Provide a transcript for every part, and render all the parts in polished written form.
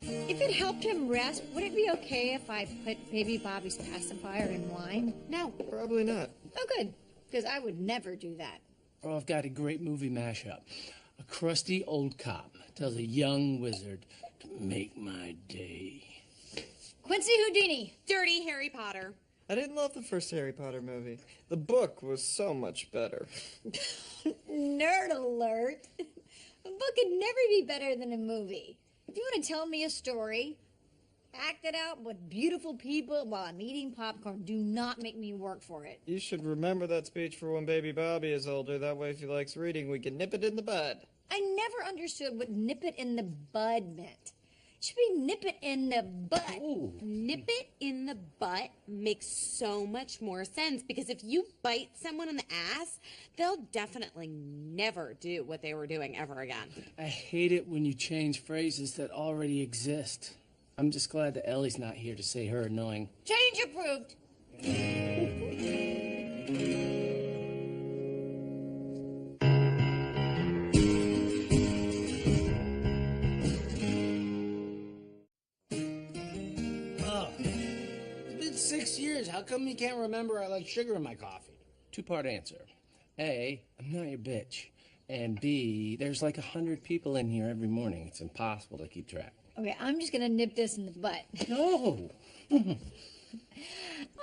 If it helped him rest, would it be okay if I put baby Bobby's pacifier in wine? No. Probably not. Oh, good, because I would never do that. Oh, I've got a great movie mashup. A crusty old cop tells a young wizard to make my day. Quincy Houdini. Dirty Harry Potter. I didn't love the first Harry Potter movie. The book was so much better. Nerd alert. A book could never be better than a movie. If you want to tell me a story, act it out with beautiful people while I'm eating popcorn. Do not make me work for it. You should remember that speech for when baby Bobby is older. That way, if he likes reading, we can nip it in the bud. I never understood what nip it in the bud meant. It should be nip it in the butt. Ooh. Nip it in the butt makes so much more sense because if you bite someone in the ass, they'll definitely never do what they were doing ever again. I hate it when you change phrases that already exist. I'm just glad that Ellie's not here to say her annoying. Change approved. It's been 6 years. How come you can't remember I like sugar in my coffee? Two-part answer. A, I'm not your bitch. And B, there's like 100 people in here every morning. It's impossible to keep track. Okay, I'm just gonna nip this in the butt. No.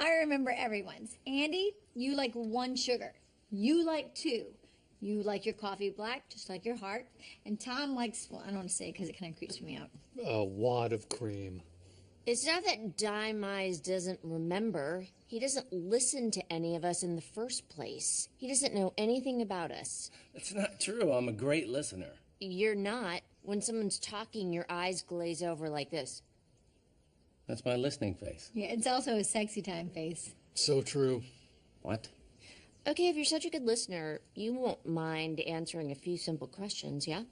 I remember everyone's. Andy, you like 1 sugar. You like 2. You like your coffee black, just like your heart. And Tom likes, well, I don't want to say because it kind of creeps me out. A wad of cream. It's not that Dime Eyes doesn't remember. He doesn't listen to any of us in the first place. He doesn't know anything about us. That's not true. I'm a great listener. You're not. When someone's talking, your eyes glaze over like this. That's my listening face. Yeah, it's also a sexy time face. So true. What? Okay, if you're such a good listener, you won't mind answering a few simple questions, yeah?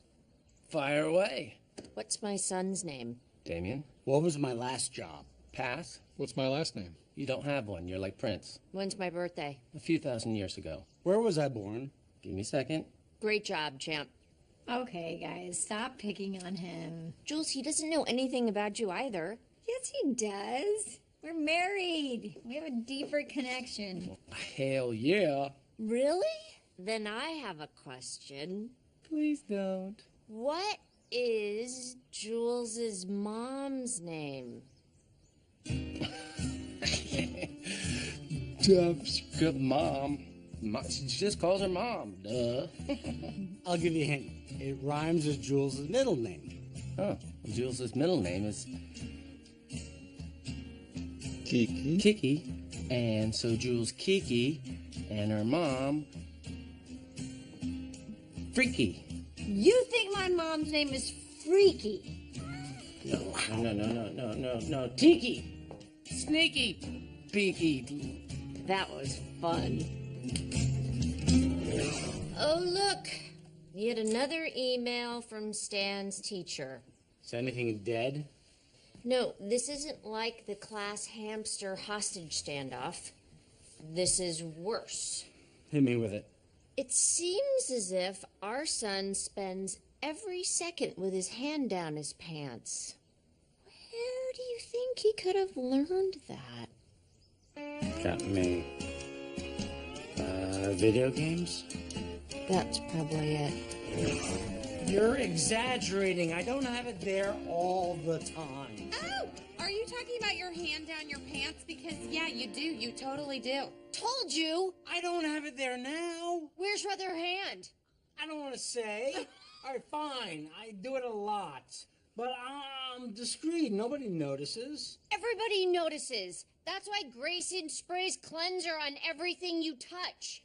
Fire away. What's my son's name? Damien? What was my last job? Pass? What's my last name? You don't have one. You're like Prince. When's my birthday? A few thousand years ago. Where was I born? Give me a second. Great job, champ. Okay, guys, stop picking on him. Jules, he doesn't know anything about you either. Yes, he does. We're married. We have a deeper connection. Hell yeah. Really? Then I have a question. Please don't. What is Jules's mom's name? Good mom. She just calls her mom. Duh. I'll give you a hint. It rhymes with Jules' middle name. Oh, Jules' middle name is Kiki. Kiki. And so Jules Kiki and her mom Freaky. You think my mom's name is Freaky? No. Tiki. Sneaky. Beaky. That was fun. Oh, look. Yet another email from Stan's teacher. Is anything dead? No, this isn't like the class hamster hostage standoff. This is worse. Hit me with it. It seems as if our son spends every second with his hand down his pants. Where do you think he could have learned that? Got me. Video games? That's probably it. You're exaggerating. I don't have it there all the time. Oh, are you talking about your hand down your pants? Because, yeah, you do. You totally do. Told you! I don't have it there now. Where's your other hand? I don't want to say. All right, fine. I do it a lot. But I'm discreet. Nobody notices. Everybody notices. That's why Grayson sprays cleanser on everything you touch.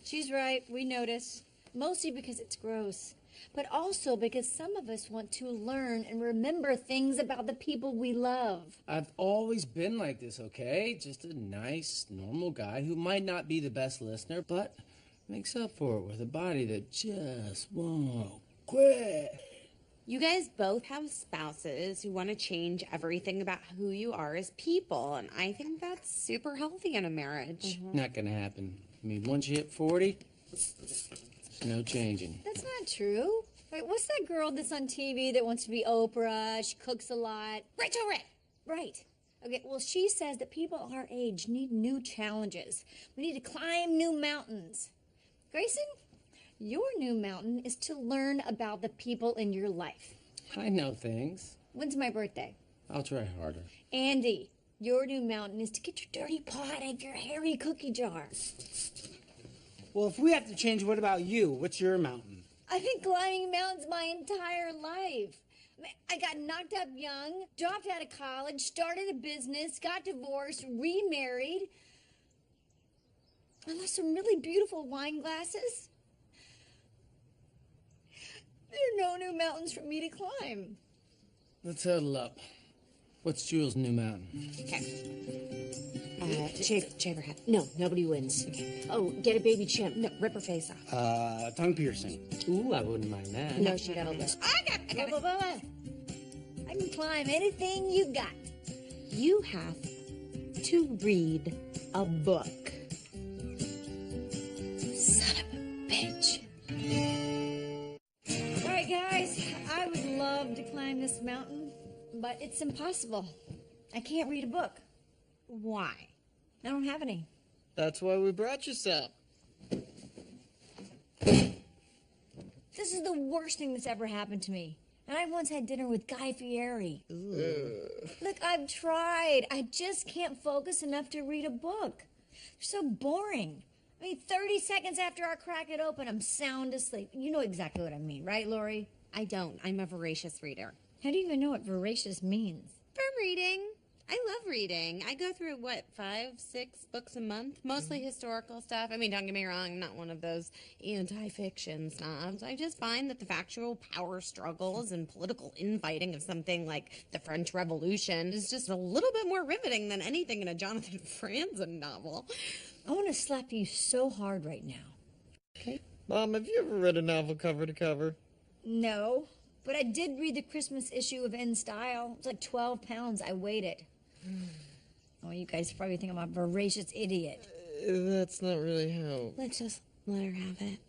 She's right, we notice. Mostly because it's gross. But also because some of us want to learn and remember things about the people we love. I've always been like this, okay? Just a nice, normal guy who might not be the best listener, but makes up for it with a body that just won't quit. You guys both have spouses who want to change everything about who you are as people, and I think that's super healthy in a marriage. Not gonna happen. I mean, once you hit 40, there's no changing. That's not true. Wait, what's that girl that's on TV that wants to be Oprah? She cooks a lot. Rachel Ray. Right. Okay, well, she says that people our age need new challenges. We need to climb new mountains. Grayson, your new mountain is to learn about the people in your life. I know things. When's my birthday? I'll try harder. Andy, your new mountain is to get your dirty paw out of your hairy cookie jar. Well, if we have to change, what about you? What's your mountain? I've been climbing mountains my entire life. I got knocked up young, dropped out of college, started a business, got divorced, remarried. I lost some really beautiful wine glasses. There are no new mountains for me to climb. Let's huddle up. What's Jules' new mountain? Okay. Shave her head. No, nobody wins. Oh, get a baby chimp. No, rip her face off. Tongue piercing. Ooh, I wouldn't mind that. No, she got a list. I got it. I can climb anything you got. You have to read a book. Son of a bitch. All right, guys, I would love to climb this mountain, but it's impossible. I can't read a book. Why? I don't have any. That's why we brought you some. This is the worst thing that's ever happened to me. And I once had dinner with Guy Fieri. Look, I've tried. I just can't focus enough to read a book. They're so boring. I mean, 30 seconds after I crack it open, I'm sound asleep. You know exactly what I mean, right, Lori? I don't. I'm a voracious reader. How do you even know what voracious means? For reading. I love reading. I go through, 5, 6 books a month? Mostly historical stuff. I mean, don't get me wrong, I'm not one of those anti-fiction snobs. I just find that the factual power struggles and political infighting of something like the French Revolution is just a little bit more riveting than anything in a Jonathan Franzen novel. I want to slap you so hard right now. Okay. Mom, have you ever read a novel cover to cover? No, but I did read the Christmas issue of In Style. It's like 12 pounds. I weighed it. Oh, you guys probably think I'm a voracious idiot. That's not really how... Let's just let her have it.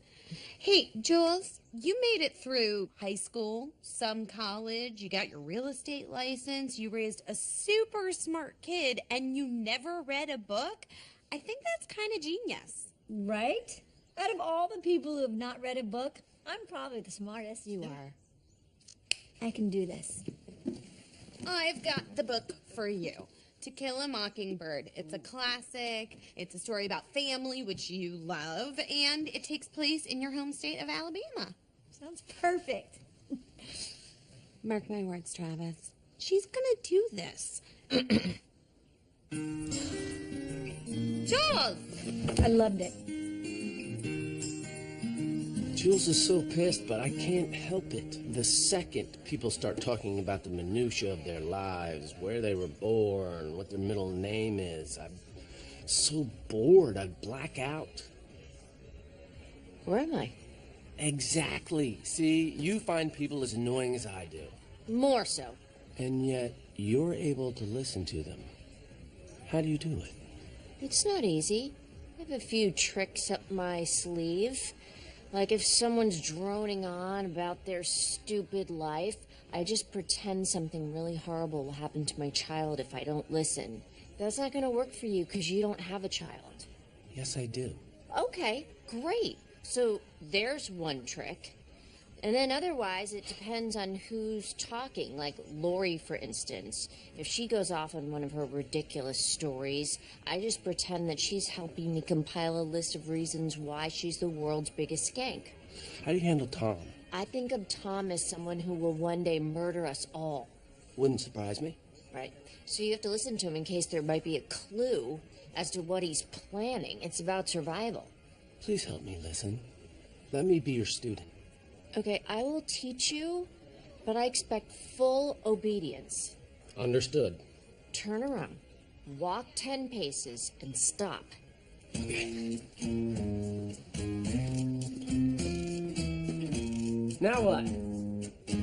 Hey, Jules, you made it through high school, some college, you got your real estate license, you raised a super smart kid, and you never read a book? I think that's kind of genius. Right? Out of all the people who have not read a book, I'm probably the smartest. You are. I can do this. I've got the book for you. To Kill a Mockingbird. It's a classic. It's a story about family, which you love, and it takes place in your home state of Alabama. Sounds perfect. Mark my words, Travis. She's gonna do this. Jules! I loved it. Jules is so pissed, but I can't help it. The second people start talking about the minutia of their lives, where they were born, what their middle name is, I'm so bored I black out. Where am I? Exactly. See, you find people as annoying as I do. More so. And yet, you're able to listen to them. How do you do it? It's not easy. I have a few tricks up my sleeve. Like if someone's droning on about their stupid life, I just pretend something really horrible will happen to my child if I don't listen. That's not going to work for you because you don't have a child. Yes, I do. Okay, great. So there's one trick. And then otherwise, it depends on who's talking. Like Lori, for instance. If she goes off on one of her ridiculous stories, I just pretend that she's helping me compile a list of reasons why she's the world's biggest skank. How do you handle Tom? I think of Tom as someone who will one day murder us all. Wouldn't surprise me. Right. So you have to listen to him in case there might be a clue as to what he's planning. It's about survival. Please help me listen. Let me be your student. Okay, I will teach you, but I expect full obedience. Understood. Turn around, walk 10 paces, and stop. Now what?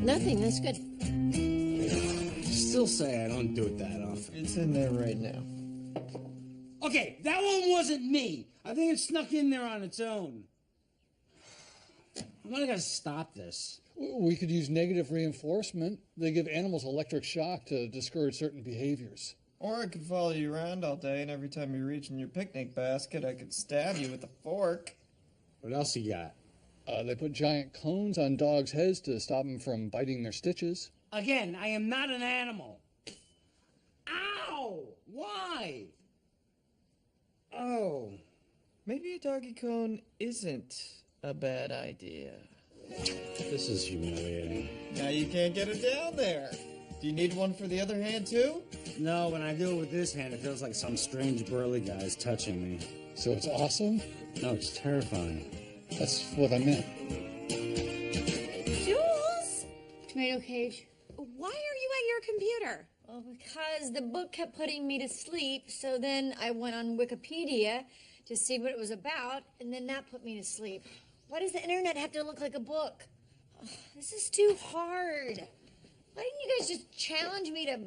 Nothing, that's good. Still say I don't do it that often. It's in there right now. Okay, that one wasn't me. I think it snuck in there on its own. I'm gonna gotta stop this. We could use negative reinforcement. They give animals electric shock to discourage certain behaviors. Or I could follow you around all day, and every time you reach in your picnic basket, I could stab you with a fork. What else you got? They put giant cones on dogs' heads to stop them from biting their stitches. Again, I am not an animal. Ow! Why? Oh. Maybe a doggy cone isn't a bad idea. This is humiliating. Now you can't get it down there. Do you need one for the other hand, too? No, when I do it with this hand, it feels like some strange burly guy's touching me. So it's awesome? No, it's terrifying. That's what I meant. Jules, Tomato cage. why are you at your computer? Well, because the book kept putting me to sleep, so then I went on Wikipedia to see what it was about, and then that put me to sleep. Why does the internet have to look like a book? Ugh, this is too hard. Why didn't you guys just challenge me to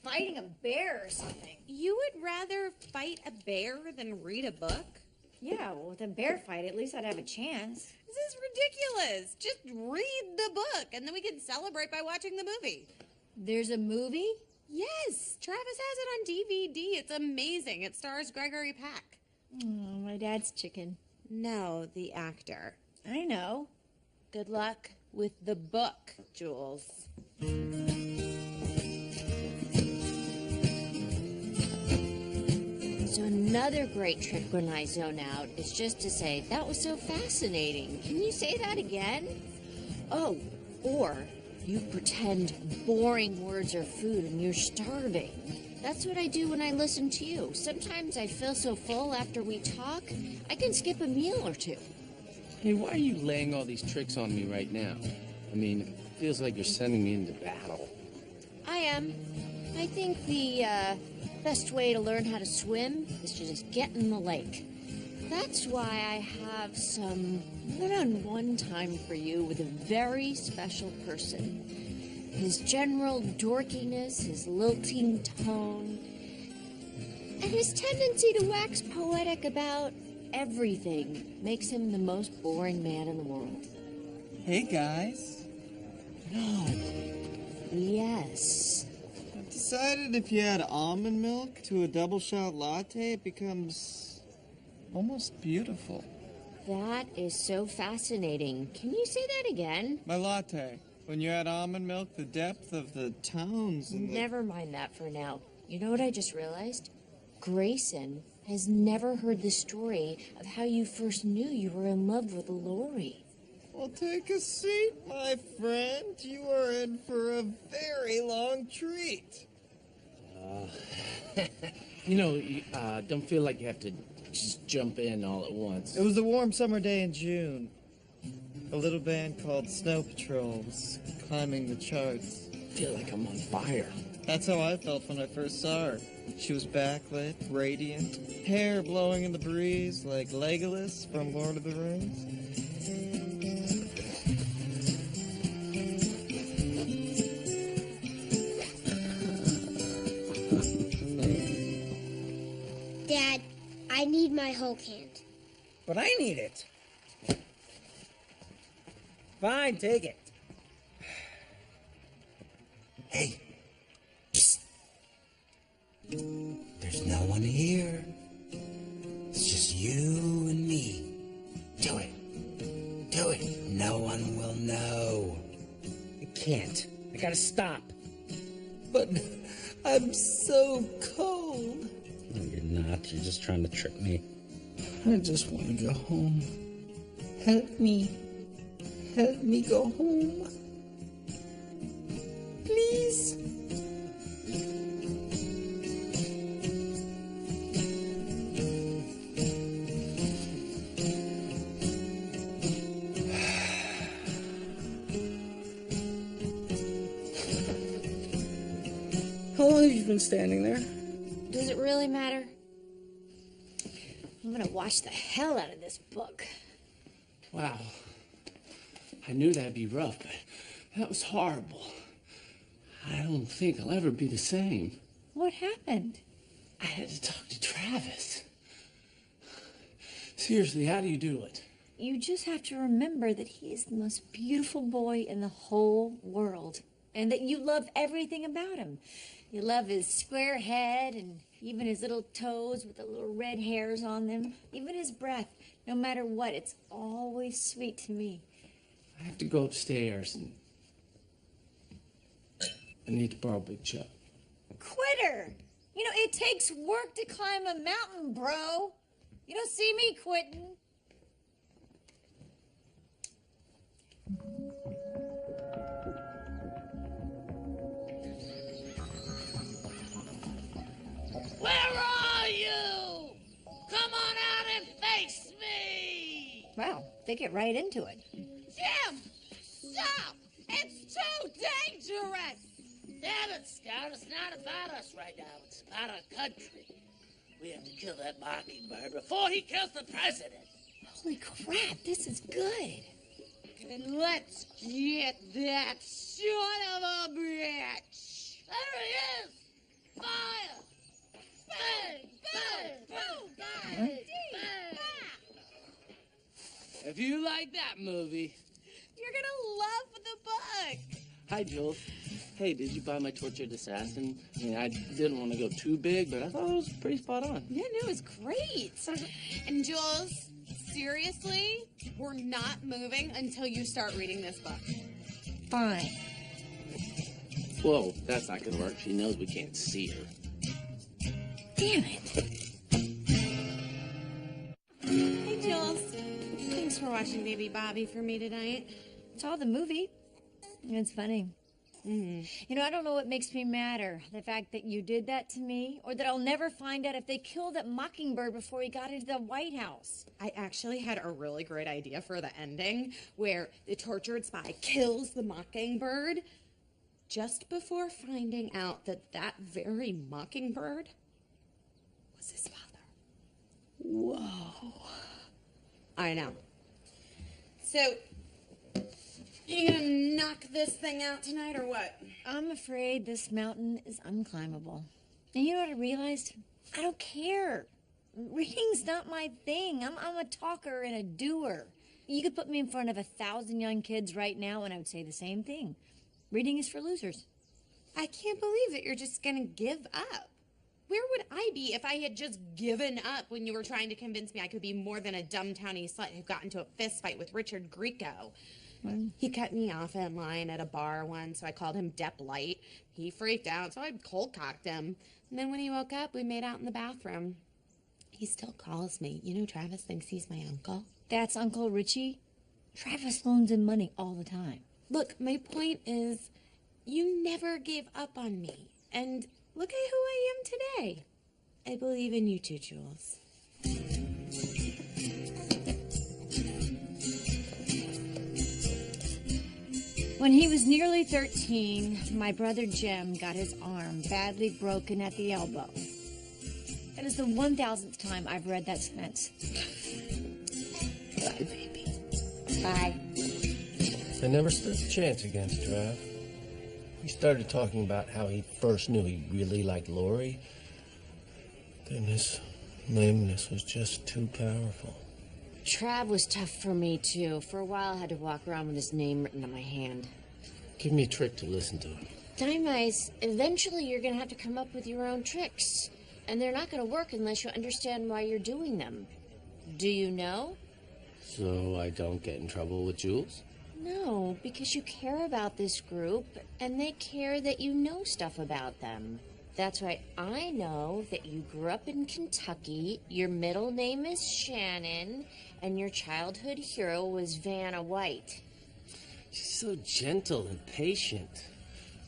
fighting a bear or something? You would rather fight a bear than read a book? Yeah, well, with a bear fight, at least I'd have a chance. This is ridiculous. Just read the book, and then we can celebrate by watching the movie. There's a movie? Yes, Travis has it on DVD. It's amazing. It stars Gregory Peck. Oh, my dad's chicken. No, the actor. I know. Good luck with the book, Jules. So another great trick when I zone out is just to say, that was so fascinating. Can you say that again? Oh, or you pretend boring words are food and you're starving. That's what I do when I listen to you. Sometimes I feel so full after we talk, I can skip a meal or two. Hey, why are you laying all these tricks on me right now? I mean, it feels like you're sending me into battle. I am. I think the best way to learn how to swim is to just get in the lake. That's why I have some one-on-one time for you with a very special person. His general dorkiness, his lilting tone, and his tendency to wax poetic about everything makes him the most boring man in the world. Hey, guys. No. Yes. I've decided if you add almond milk to a double shot latte, it becomes almost beautiful. That is so fascinating. Can you say that again? My latte. When you add almond milk, the depth of the tones and Never mind that for now. You know what I just realized? Grayson has never heard the story of how you first knew you were in love with Lori. Well, take a seat, my friend. You are in for a very long treat. Don't feel like you have to just jump in all at once. It was a warm summer day in June. A little band called Snow Patrol was climbing the charts. I feel like I'm on fire. That's how I felt when I first saw her. She was backlit, radiant, hair blowing in the breeze like Legolas from Lord of the Rings. Dad, I need my Hulk hand. But I need it. Fine, take it. Hey. Psst. There's no one here. It's just you and me. Do it. Do it. No one will know. I can't. I gotta stop. But I'm so cold. No, you're not. You're just trying to trick me. I just want to go home. Help me. Help me go home. Please. How long have you been standing there? Does it really matter? I'm gonna watch the hell out of this book. Wow. I knew that'd be rough, but that was horrible. I don't think I'll ever be the same. What happened? I had to talk to Travis. Seriously, how do you do it? You just have to remember that he is the most beautiful boy in the whole world, and that you love everything about him. You love his square head and even his little toes with the little red hairs on them, even his breath. No matter what, it's always sweet to me. I have to go upstairs and I need to borrow Big Chuck. Quitter! You know, it takes work to climb a mountain, bro. You don't see me quitting. Where are you? Come on out and face me! Wow, they get right into it. Jim! Stop! It's too dangerous! Damn it, Scout, it's not about us right now. It's about our country. We have to kill that mockingbird before he kills the president. Holy crap, this is good. And let's get that son of a bitch! There he is! Fire! Bang! Bang! Boom! Bang! Bang! If you like that movie... You're gonna love the book. Hi, Jules. Hey, did you buy my Tortured Assassin? I mean, I didn't want to go too big, but I thought it was pretty spot on. Yeah, no, it was great. And Jules, seriously, we're not moving until you start reading this book. Fine. Whoa, that's not gonna work. She knows we can't see her. Damn it. Hey, Jules. Thanks for watching Baby Bobby for me tonight. Saw the movie. It's funny. You know, I don't know what makes me madder. The fact that you did that to me, or that I'll never find out if they killed that mockingbird before he got into the White House. I actually had a really great idea for the ending where the tortured spy kills the mockingbird just before finding out that that very mockingbird was his father. Whoa. I know. So, you gonna knock this thing out tonight or what? I'm afraid this mountain is unclimbable. And you know what I realized? I don't care. Reading's not my thing. I'm a talker and a doer. You could put me in front of 1,000 young kids right now and I would say the same thing. Reading is for losers. I can't believe that you're just gonna give up. Where would I be if I had just given up when you were trying to convince me I could be more than a dumb townie slut who got into a fist fight with Richard Grieco? He cut me off in line at a bar once, so I called him Depp Light. He freaked out, so I cold-cocked him. And then when he woke up, we made out in the bathroom. He still calls me. You know, Travis thinks he's my uncle. That's Uncle Richie. Travis loans him money all the time. Look, my point is, you never gave up on me. And look at who I am today. I believe in you too, Jules. When he was nearly 13, my brother Jim got his arm badly broken at the elbow. That is the 1,000th time I've read that sentence. Bye, baby. Bye. I never stood a chance against Trav. He started talking about how he first knew he really liked Lori. Then his lameness was just too powerful. Trav was tough for me, too. For a while, I had to walk around with his name written on my hand. Give me a trick to listen to him. Time-wise, eventually you're going to have to come up with your own tricks. And they're not going to work unless you understand why you're doing them. Do you know? So I don't get in trouble with Jules? No, because you care about this group, and they care that you know stuff about them. That's why I know that you grew up in Kentucky, your middle name is Shannon, and your childhood hero was Vanna White. She's so gentle and patient.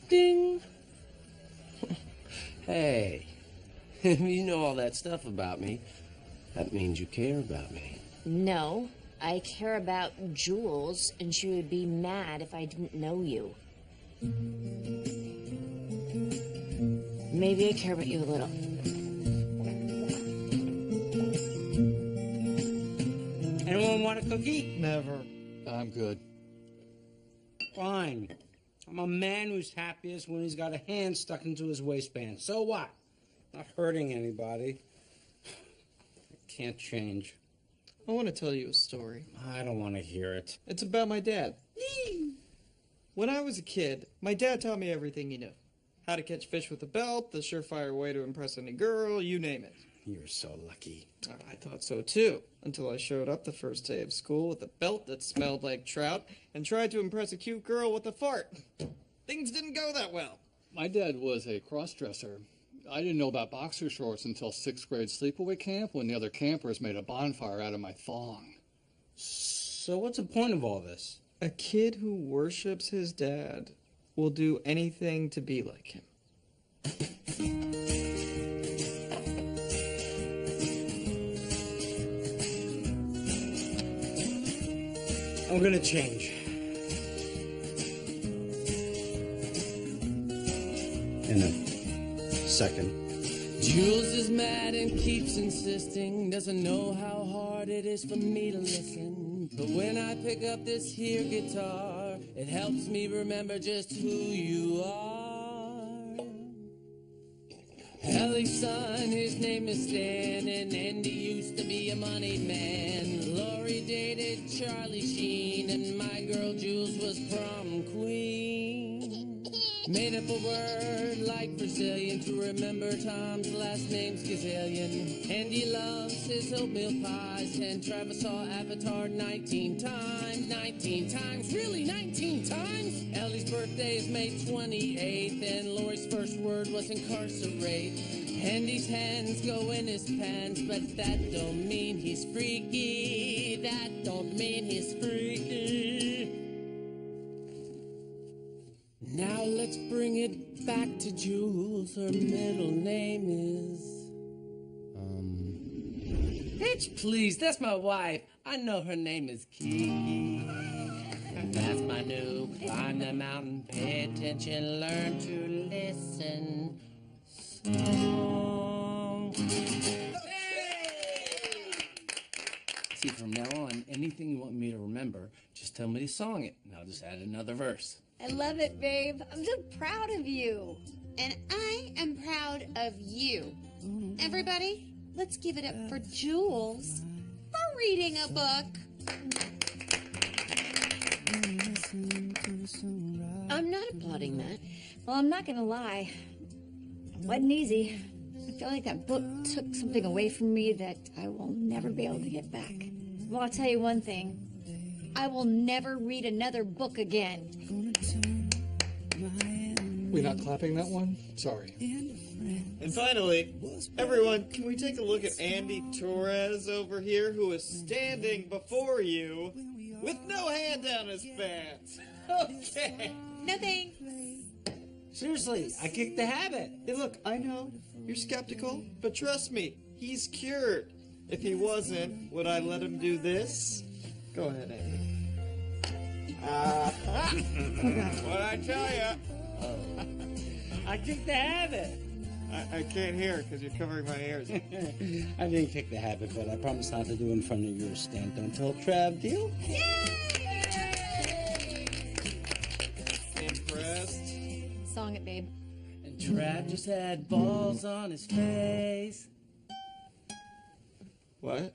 Ding! Hey, if you know all that stuff about me, that means you care about me. No, I care about Jules, and she would be mad if I didn't know you. Maybe I care about you a little. Anyone want a cookie? Never. I'm good. Fine. I'm a man who's happiest when he's got a hand stuck into his waistband. So what? Not hurting anybody. I can't change. I want to tell you a story. I don't want to hear it. It's about my dad. When I was a kid, my dad taught me everything he knew. How to catch fish with a belt, the surefire way to impress any girl, you name it. You're so lucky. I thought so too, until I showed up the first day of school with a belt that smelled like trout and tried to impress a cute girl with a fart. Things didn't go that well. My dad was a cross-dresser. I didn't know about boxer shorts until 6th grade sleepaway camp when the other campers made a bonfire out of my thong. So what's the point of all this? A kid who worships his dad will do anything to be like him. I'm gonna change. In a second. Jules is mad and keeps insisting, doesn't know how hard it is for me to listen. But when I pick up this here guitar, it helps me remember just who you are. Ellie's son, his name is Stan, and Andy used to be a moneyed man. Laurie dated Charlie Sheen, and my girl Jules was prom queen. Made up a word like Brazilian to remember Tom's last name's Gazillion. Andy loves his oatmeal pies, and Travis saw Avatar 19 times. 19 times? Really? 19 times? Ellie's birthday is May 28th, and Laurie's first word was incarcerate. Andy's hands go in his pants, but that don't mean he's freaky. That don't mean he's freaky. Now let's bring it back to Jules. Her middle name is... Bitch, please, that's my wife. I know her name is Kiki. That's my new climb the mountain, pay attention, learn to listen song. See, from now on, anything you want me to remember, just tell me to song it, and I'll just add another verse. I love it, babe. I'm so proud of you. And I am proud of you. Everybody, let's give it up for Jules for reading a book. I'm not applauding that. Well, I'm not gonna lie. It wasn't easy. I feel like that book took something away from me that I will never be able to get back. Well, I'll tell you one thing. I will never read another book again. We're not clapping that one? Sorry. And finally, everyone, can we take a look at Andy Torres over here, who is standing before you with no hand down his pants? Okay. No thanks. Seriously, I kicked the habit. Hey, look, I know you're skeptical, but trust me, he's cured. If he wasn't, would I let him do this? Go ahead, Andy. What'd I tell you? I kicked the habit. I can't hear because you're covering my ears. I didn't kick the habit, but I promise not to do it in front of your stand. Don't tell Trav, deal? Impressed? Song it, babe. And Trav just had balls on his face. What?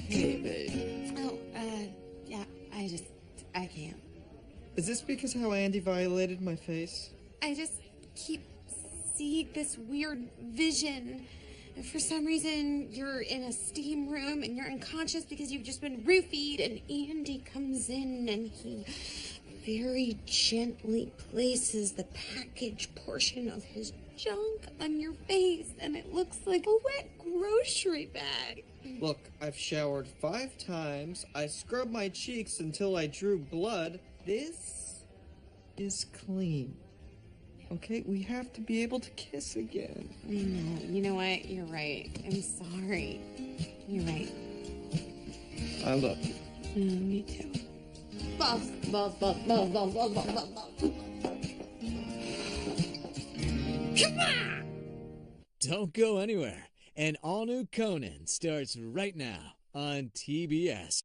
Hey, babe. Oh, yeah, I can't. Is this because how Andy violated my face? I just keep seeing this weird vision. For some reason, you're in a steam room and you're unconscious because you've just been roofied, and Andy comes in and he very gently places the package portion of his junk on your face, and it looks like a wet grocery bag. Look, I've showered 5 times. I scrubbed my cheeks until I drew blood. This is clean. Okay, we have to be able to kiss again. No, you know what? You're right. I'm sorry. You're right. I love you. Me too. Balls, balls, balls, balls, balls, balls, balls, balls, balls. Come on! Don't go anywhere. An all-new Conan starts right now on TBS.